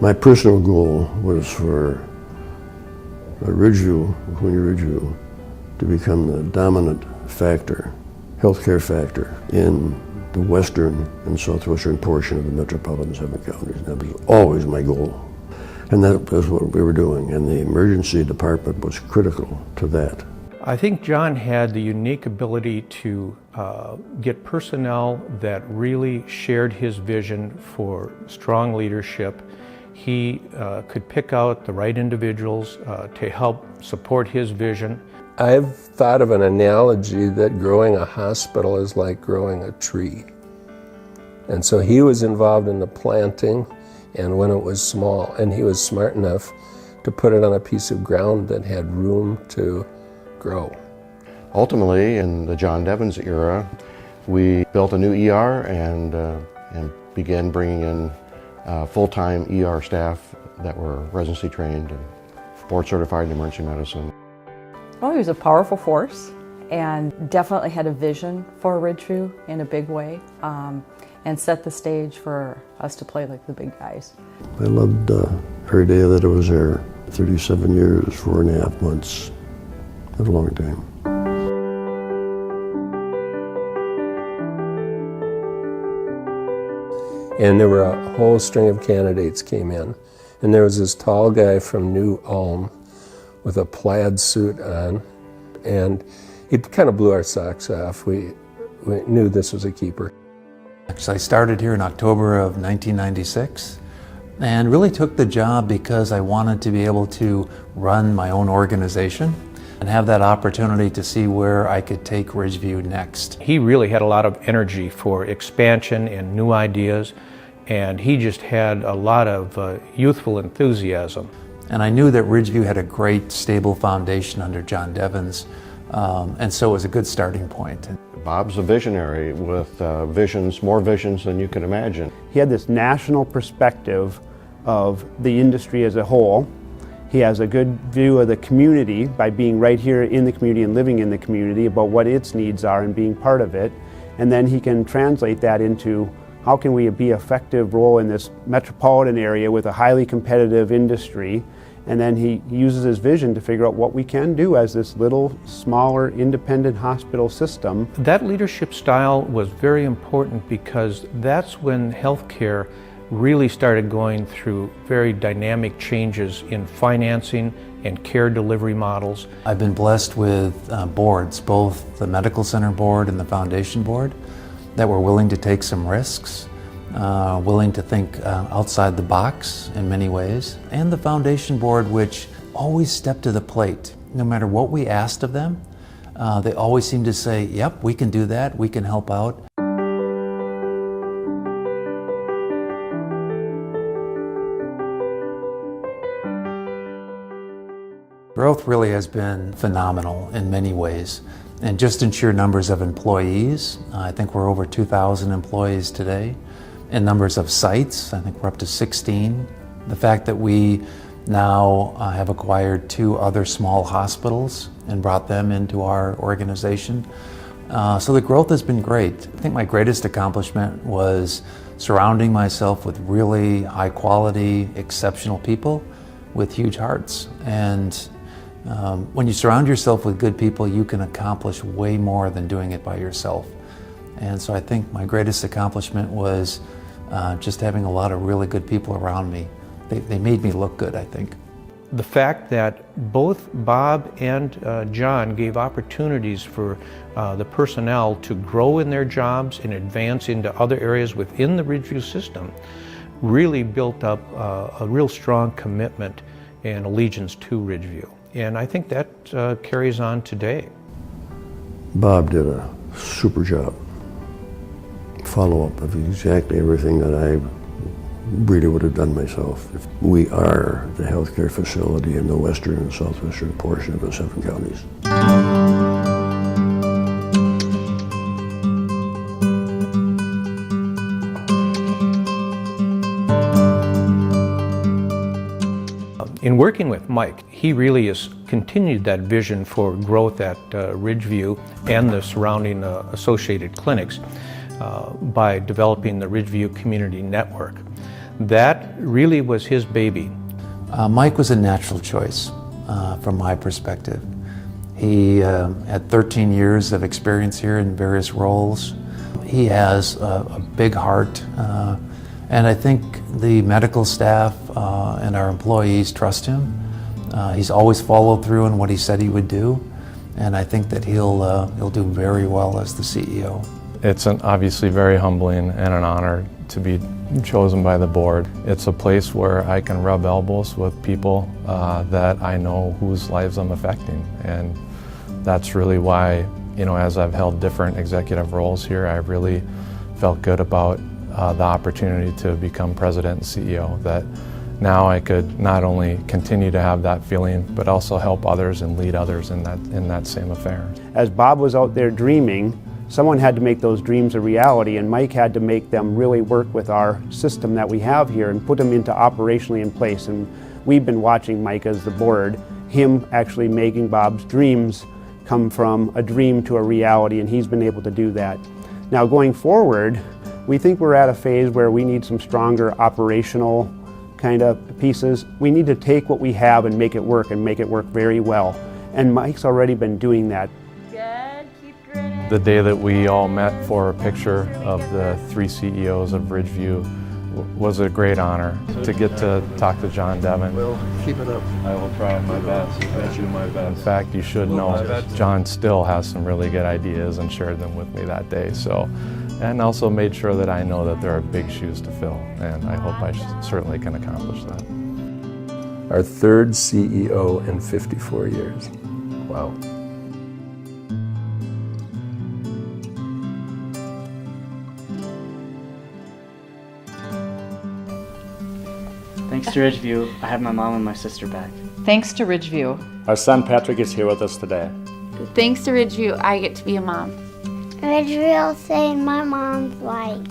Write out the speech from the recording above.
My personal goal was for Waconia Ridgeview to become the dominant factor, healthcare factor in the western and southwestern portion of the metropolitan 7 counties. That was always my goal. And that was what we were doing, and the emergency department was critical to that. I think John had the unique ability to get personnel that really shared his vision for strong leadership. He could pick out the right individuals to help support his vision. I've thought of an analogy that growing a hospital is like growing a tree. And so he was involved in the planting and when it was small, and he was smart enough to put it on a piece of ground that had room to grow. Ultimately, in the John Devens era, we built a new ER and began bringing in full-time ER staff that were residency trained and board certified in emergency medicine. Well, he was a powerful force and definitely had a vision for Ridgeview in a big way, and set the stage for us to play like the big guys. I loved every day that I was there. 37 years, 4.5 months. That's a long time. And there were a whole string of candidates came in. And there was this tall guy from New Ulm with a plaid suit on. And it kind of blew our socks off. We knew this was a keeper. Actually, I started here in October of 1996 and really took the job because I wanted to be able to run my own organization and have that opportunity to see where I could take Ridgeview next. He really had a lot of energy for expansion and new ideas, and he just had a lot of youthful enthusiasm. And I knew that Ridgeview had a great, stable foundation under John Devens, and so it was a good starting point. Bob's a visionary with more visions than you can imagine. He had this national perspective of the industry as a whole. He has a good view of the community by being right here in the community and living in the community about what its needs are and being part of it. And then he can translate that into how can we be an effective role in this metropolitan area with a highly competitive industry. And then he uses his vision to figure out what we can do as this little, smaller, independent hospital system. That leadership style was very important because that's when healthcare really started going through very dynamic changes in financing and care delivery models. I've been blessed with boards, both the Medical Center board and the Foundation board, that were willing to take some risks, willing to think outside the box in many ways, and the Foundation board, which always stepped to the plate. No matter what we asked of them, they always seemed to say, yep, we can do that, we can help out. Growth really has been phenomenal in many ways. And just in sheer numbers of employees, I think we're over 2,000 employees today. In numbers of sites, I think we're up to 16. The fact that we now have acquired 2 other small hospitals and brought them into our organization. So the growth has been great. I think my greatest accomplishment was surrounding myself with really high quality, exceptional people with huge hearts. And when you surround yourself with good people, you can accomplish way more than doing it by yourself. And so I think my greatest accomplishment was just having a lot of really good people around me. They made me look good, I think. The fact that both Bob and John gave opportunities for the personnel to grow in their jobs and advance into other areas within the Ridgeview system really built up a real strong commitment and allegiance to Ridgeview. And I think that carries on today. Bob did a super job. Follow-up of exactly everything that I really would have done myself. We are the healthcare facility in the western and southwestern portion of the 7 counties. In working with Mike, he really has continued that vision for growth at Ridgeview and the surrounding associated clinics by developing the Ridgeview Community Network. that really was his baby. Mike was a natural choice from my perspective. He had 13 years of experience here in various roles. He has a big heart, and I think the medical staff and our employees trust him. He's always followed through on what he said he would do, and I think that he'll do very well as the CEO. It's obviously very humbling and an honor to be chosen by the board. It's a place where I can rub elbows with people that I know whose lives I'm affecting, and that's really why, you know, as I've held different executive roles here, I really felt good about the opportunity to become president and CEO, that now I could not only continue to have that feeling, but also help others and lead others in that same affair. As Bob was out there dreaming, someone had to make those dreams a reality, and Mike had to make them really work with our system that we have here and put them into operationally in place. And we've been watching Mike as the board, him actually making Bob's dreams come from a dream to a reality, and he's been able to do that. Now going forward, we think we're at a phase where we need some stronger operational kind of pieces. We need to take what we have and make it work, and make it work very well. And Mike's already been doing that. The day that we all met for a picture of the 3 CEOs of Ridgeview was a great honor to get to talk to John Devon. Well, keep it up. I will try my best. I do my best. In fact, you should know John still has some really good ideas and shared them with me that day. So, and also made sure that I know that there are big shoes to fill, and I hope I certainly can accomplish that. Our 3rd CEO in 54 years. Wow. Thanks to Ridgeview, I have my mom and my sister back. Thanks to Ridgeview. Our son Patrick is here with us today. Thanks to Ridgeview, I get to be a mom. Ridgeview saved my mom's life.